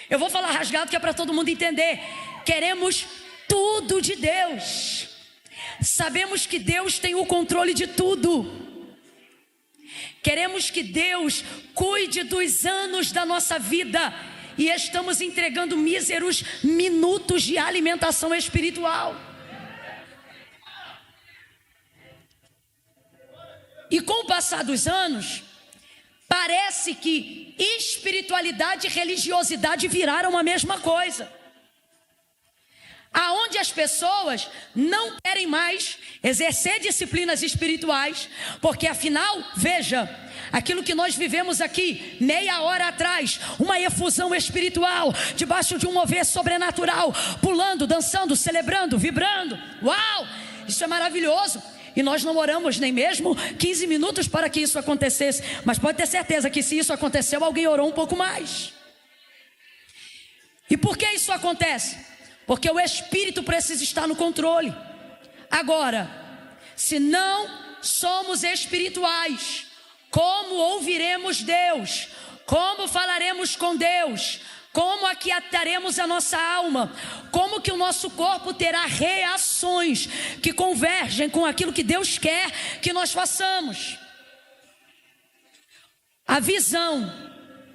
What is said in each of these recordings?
Eu vou falar rasgado que é para todo mundo entender. Queremos tudo de Deus. Sabemos que Deus tem o controle de tudo. Queremos que Deus cuide dos anos da nossa vida e estamos entregando míseros minutos de alimentação espiritual. E com o passar dos anos, parece que espiritualidade e religiosidade viraram a mesma coisa. Aonde as pessoas não querem mais exercer disciplinas espirituais, porque afinal, veja, aquilo que nós vivemos aqui, meia hora atrás, uma efusão espiritual, debaixo de um mover sobrenatural, pulando, dançando, celebrando, vibrando, uau, isso é maravilhoso. E nós não oramos nem mesmo 15 minutos para que isso acontecesse, mas pode ter certeza que se isso aconteceu, alguém orou um pouco mais. E por que isso acontece? Porque o Espírito precisa estar no controle. Agora, se não somos espirituais, como ouviremos Deus? Como falaremos com Deus? Como aquietaremos a nossa alma? Como que o nosso corpo terá reações que convergem com aquilo que Deus quer que nós façamos? A visão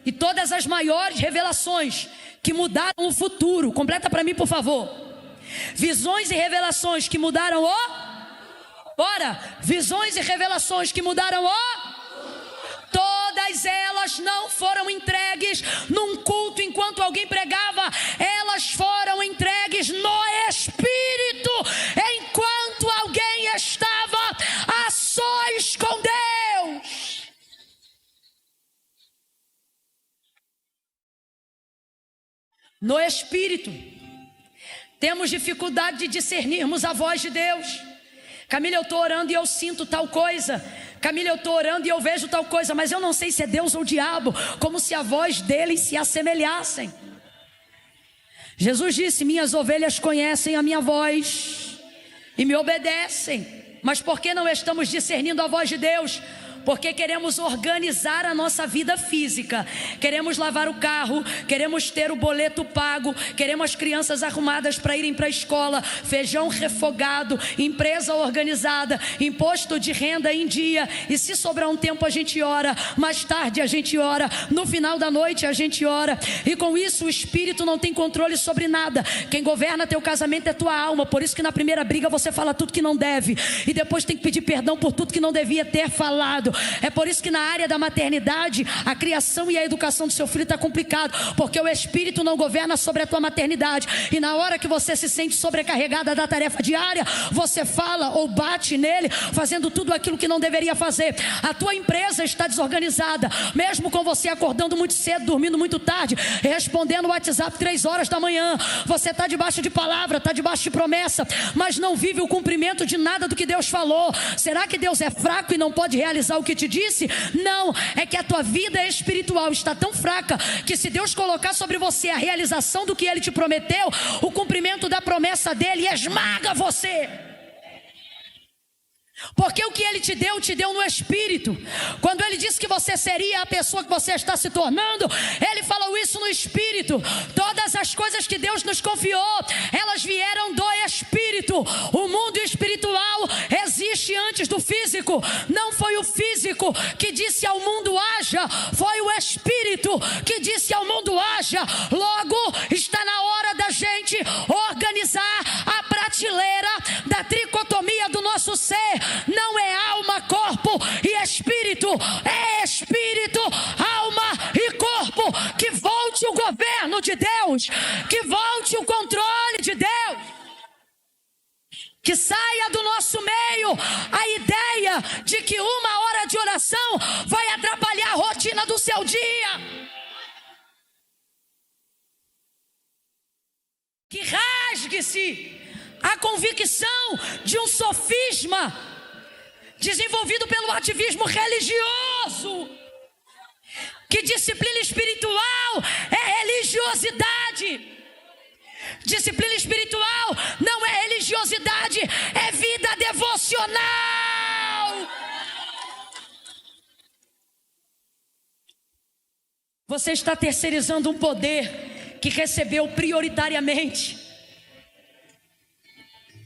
e todas as maiores revelações que mudaram o futuro. Completa para mim, por favor. Visões e revelações que mudaram o... Bora! Visões e revelações que mudaram o... Todas elas não foram entregues num culto enquanto alguém pregava. Elas foram entregues no Espírito, enquanto alguém estava a sós com Deus. No Espírito, temos dificuldade de discernirmos a voz de Deus. Camila, eu estou orando e eu sinto tal coisa. Camila, eu estou orando e eu vejo tal coisa, mas eu não sei se é Deus ou o diabo, como se a voz deles se assemelhassem. Jesus disse: minhas ovelhas conhecem a minha voz e me obedecem. Mas por que não estamos discernindo a voz de Deus? Porque queremos organizar a nossa vida física, queremos lavar o carro, queremos ter o boleto pago, queremos as crianças arrumadas para irem para a escola, feijão refogado, empresa organizada, imposto de renda em dia. E se sobrar um tempo a gente ora, mais tarde a gente ora, no final da noite a gente ora. E com isso o Espírito não tem controle sobre nada. Quem governa teu casamento é tua alma. Por isso que na primeira briga você fala tudo que não deve, e depois tem que pedir perdão por tudo que não devia ter falado. É por isso que na área da maternidade, a criação e a educação do seu filho está complicado, porque o Espírito não governa sobre a tua maternidade. E na hora que você se sente sobrecarregada da tarefa diária, você fala ou bate nele, fazendo tudo aquilo que não deveria fazer. A tua empresa está desorganizada, mesmo com você acordando muito cedo, dormindo muito tarde, respondendo o WhatsApp 3 horas da manhã. Você está debaixo de palavra, está debaixo de promessa, mas não vive o cumprimento de nada do que Deus falou. Será que Deus é fraco e não pode realizar o que te disse? Não, é que a tua vida espiritual está tão fraca que se Deus colocar sobre você a realização do que Ele te prometeu, o cumprimento da promessa dEle esmaga você. Porque o que Ele te deu no Espírito. Quando Ele disse que você seria a pessoa que você está se tornando, Ele falou isso no Espírito. Todas as coisas que Deus nos confiou, elas vieram do Espírito. O mundo espiritual existe antes do físico. Não foi o físico que disse ao mundo haja, foi o Espírito que disse ao mundo haja. Logo, está na hora da gente organizar a prateleira da tricotomia do nosso ser. Não é alma, corpo e espírito, é espírito, alma e corpo. Que volte o governo de Deus, que volte o controle de Deus, que saia do nosso meio a ideia de que 1 hora de oração vai atrapalhar a rotina do seu dia. Que rasgue-se a convicção de um sofisma desenvolvido pelo ativismo religioso, que disciplina espiritual é religiosidade. Disciplina espiritual não é religiosidade, é vida devocional. Você está terceirizando um poder que recebeu prioritariamente.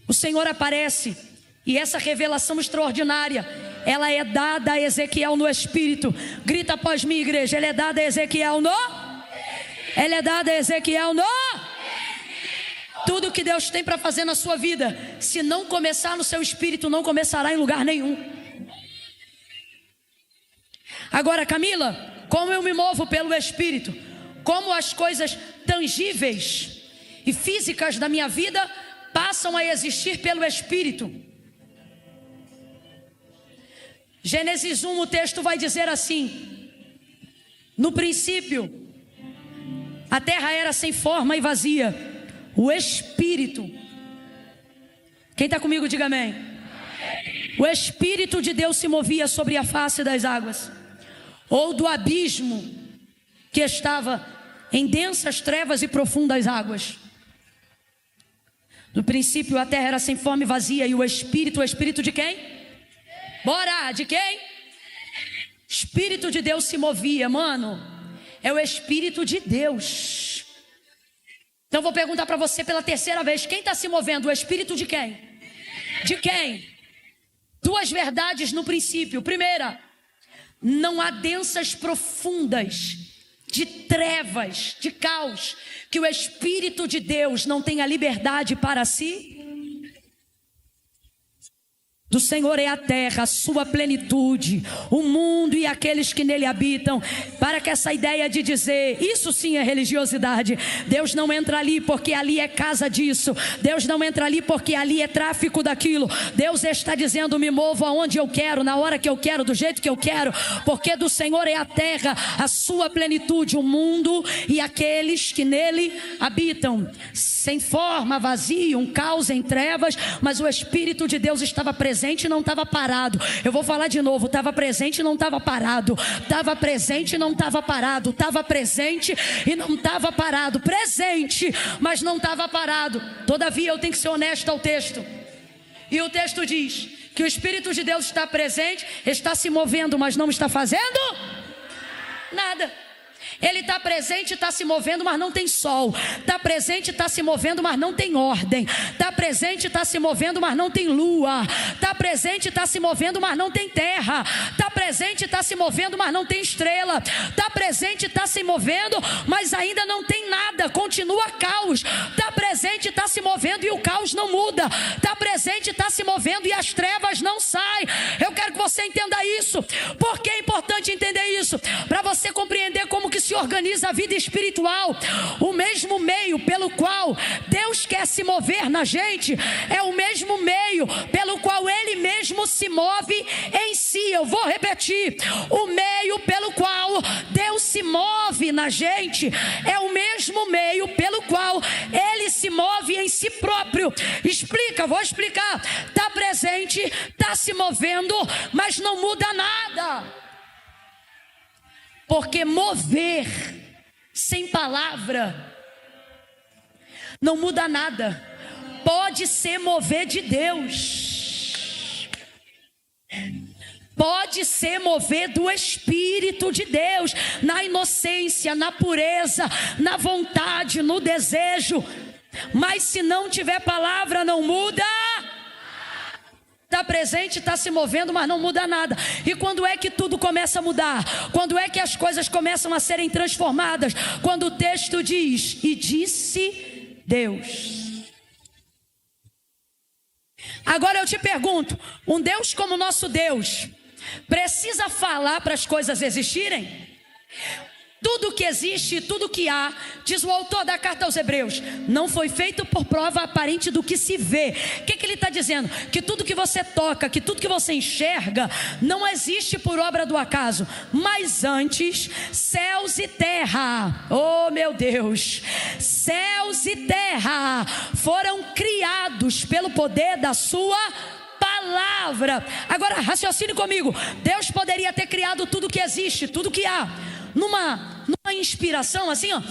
O Senhor aparece, e essa revelação extraordinária, ela é dada a Ezequiel no Espírito. Grita após mim, igreja. Ela é dada a Ezequiel no... Ela é dada a Ezequiel no... Tudo que Deus tem para fazer na sua vida, se não começar no seu espírito, não começará em lugar nenhum. Agora, Camila, como eu me movo pelo Espírito? Como as coisas tangíveis e físicas da minha vida passam a existir pelo Espírito? Gênesis 1, o texto vai dizer assim: no princípio, a terra era sem forma e vazia. O Espírito, quem está comigo, diga amém. O Espírito de Deus se movia sobre a face das águas, ou do abismo que estava em densas trevas e profundas águas. No princípio a terra era sem forma e vazia, e o Espírito de quem? Bora, de quem? Espírito de Deus se movia, mano. É o Espírito de Deus. Então vou perguntar para você pela terceira vez: quem está se movendo? O Espírito de quem? De quem? Duas verdades no princípio. Primeira, não há densas profundas de trevas, de caos, que o Espírito de Deus não tenha liberdade para si. Do Senhor é a terra, a sua plenitude, o mundo e aqueles que nele habitam. Para que essa ideia de dizer, isso sim é religiosidade. Deus não entra ali porque ali é casa disso. Deus não entra ali porque ali é tráfico daquilo. Deus está dizendo: me movo aonde eu quero, na hora que eu quero, do jeito que eu quero. Porque do Senhor é a terra, a sua plenitude, o mundo e aqueles que nele habitam. Sem forma, vazio, um caos em trevas, mas o Espírito de Deus estava presente e não estava parado. Eu vou falar de novo: estava presente e não estava parado. Estava presente e não estava parado. Estava presente e não estava parado. Presente, mas não estava parado. Todavia eu tenho que ser honesto ao texto. E o texto diz que o Espírito de Deus está presente, está se movendo, mas não está fazendo nada. Ele está presente, está se movendo, mas não tem sol. Está presente, está se movendo, mas não tem ordem. Está presente, está se movendo, mas não tem lua. Está presente, está se movendo, mas não tem terra. Está presente, está se movendo, mas não tem estrela. Está presente, está se movendo, mas ainda não tem nada. Continua caos. Está presente, está se movendo e o caos não muda. Está presente, está se movendo e as trevas não saem. Eu quero que você entenda isso. Por que é importante entender isso? Para você compreender como que se organiza a vida espiritual. O mesmo meio pelo qual Deus quer se mover na gente é o mesmo meio pelo qual Ele mesmo se move em si. Eu vou repetir: o meio pelo qual Deus se move na gente é o mesmo meio pelo qual Ele se move em si próprio. Explica, vou explicar. Está presente, está se movendo, mas não muda nada. Porque mover sem palavra não muda nada. Pode ser mover de Deus, pode ser mover do Espírito de Deus, na inocência, na pureza, na vontade, no desejo. Mas se não tiver palavra, não muda. Está presente, está se movendo, mas não muda nada. E quando é que tudo começa a mudar? Quando é que as coisas começam a serem transformadas? Quando o texto diz: e disse Deus. Agora eu te pergunto: um Deus como o nosso Deus precisa falar para as coisas existirem? Tudo que existe, tudo que há, diz o autor da carta aos Hebreus, não foi feito por prova aparente do que se vê. O que ele está dizendo? Que tudo que você toca, que tudo que você enxerga, não existe por obra do acaso. Mas antes, céus e terra, oh meu Deus, céus e terra foram criados pelo poder da sua palavra. Agora raciocine comigo: Deus poderia ter criado tudo que existe, tudo que há, numa inspiração assim, ó.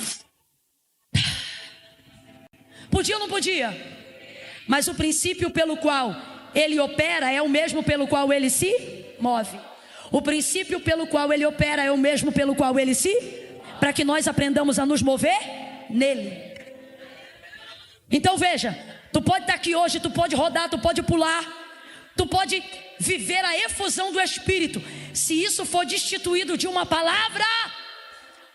Podia ou não podia? Mas o princípio pelo qual ele opera é o mesmo pelo qual ele se move. O princípio pelo qual ele opera é o mesmo pelo qual ele se... Para que nós aprendamos a nos mover nele. Então veja, tu pode estar aqui hoje, tu pode rodar, tu pode pular, tu pode viver a efusão do Espírito. Se isso for destituído de uma palavra,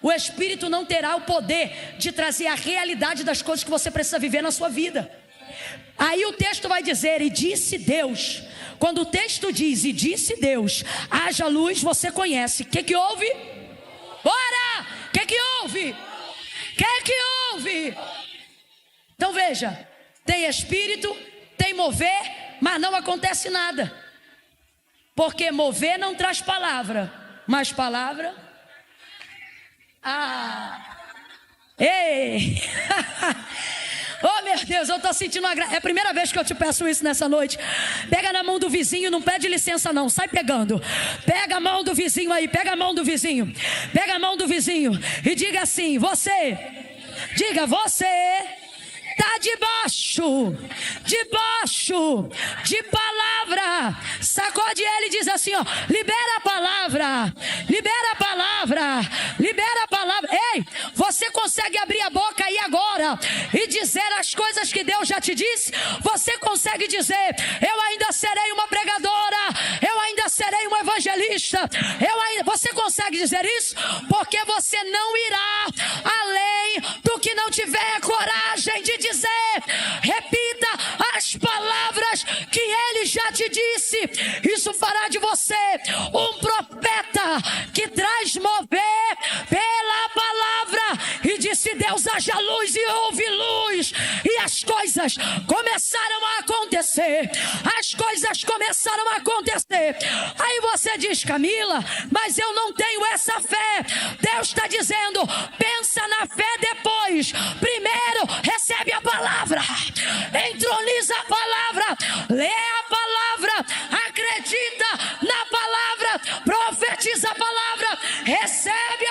o Espírito não terá o poder de trazer a realidade das coisas que você precisa viver na sua vida. Aí o texto vai dizer, e disse Deus. Quando o texto diz, e disse Deus, haja luz, você conhece. O que houve? Bora! O que houve? O que houve? Então veja, tem Espírito, tem mover, mas não acontece nada. Porque mover não traz palavra, mas palavra... Ei! Oh meu Deus, eu estou sentindo uma graça. É a primeira vez que eu te peço isso nessa noite. Pega na mão do vizinho, não pede licença não, sai pegando. Pega a mão do vizinho aí, pega a mão do vizinho. Pega a mão do vizinho e diga assim, você. Diga, você está debaixo de palavra. Sacode ele e diz assim, ó, libera a palavra, libera a palavra, libera a palavra. Ei, você consegue abrir a boca aí agora e dizer as coisas que Deus já te disse? Você consegue dizer, eu ainda serei uma pregadora, eu ainda serei um evangelista, você consegue dizer isso? Porque você não irá além do que não tiver coragem de dizer. Repita as palavras que ele já te disse. Isso fará de você um profeta que traz mover pela palavra. E disse Deus, haja luz, e houve luz, e as coisas começaram a acontecer. As coisas começaram a acontecer. Aí você diz, Camila, mas eu não tenho essa fé. Deus está dizendo, pensa na fé depois. Primeiro recebe a palavra, entroniza a palavra, lê a palavra, acredita na palavra, profetiza a palavra, recebe